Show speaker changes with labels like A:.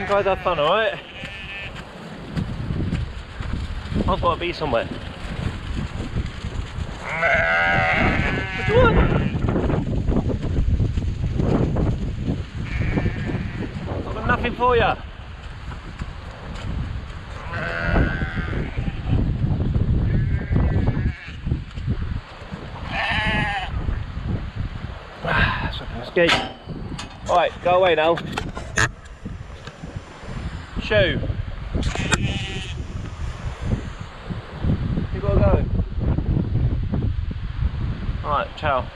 A: guys have fun, alright? I've got to be somewhere. What do you want? I've got nothing for you. So I can escape. Alright, go away now. Shoo. You gotta go. Alright, ciao.